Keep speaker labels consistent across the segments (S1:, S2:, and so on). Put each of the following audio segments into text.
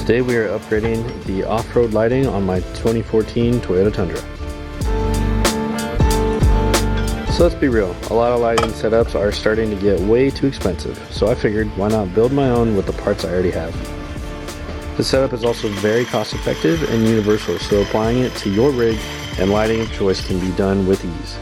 S1: Today we are upgrading the off-road lighting on my 2014 Toyota Tundra. So let's be real, a lot of lighting setups are starting to get way too expensive, so I figured why not build my own with the parts I already have. The setup is also very cost effective and universal, so applying it to your rig and lighting of choice can be done with ease.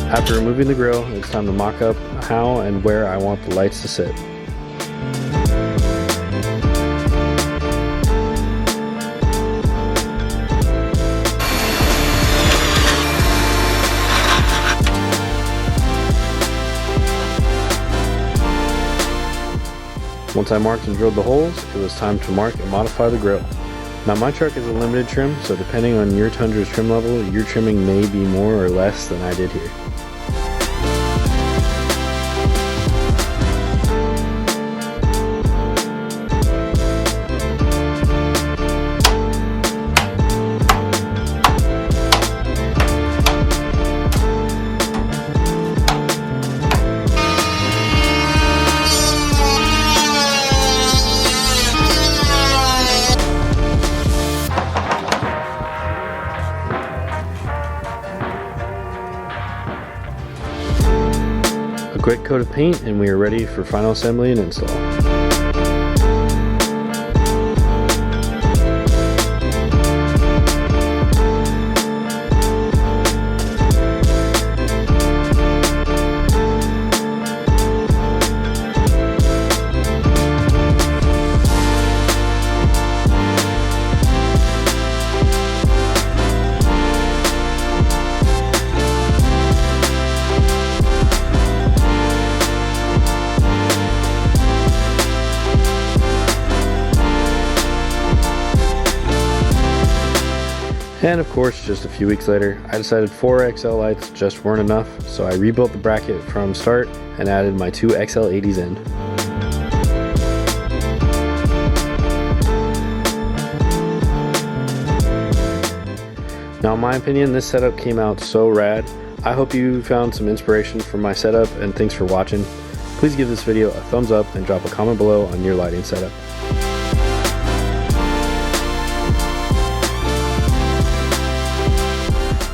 S1: After removing the grill, it's time to mock up how and where I want the lights to sit. Once I marked and drilled the holes, it was time to mark and modify the grill. Now my truck is a limited trim, so depending on your Tundra's trim level, your trimming may be more or less than I did here. A quick coat of paint and we are ready for final assembly and install. And of course, just a few weeks later, I decided 4 XL lights just weren't enough, so I rebuilt the bracket from start and added my 2 XL80s in. Now in my opinion, this setup came out so rad. I hope you found some inspiration from my setup, and thanks for watching. Please give this video a thumbs up and drop a comment below on your lighting setup.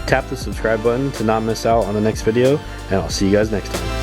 S1: Tap the subscribe button to not miss out on the next video, and I'll see you guys next time.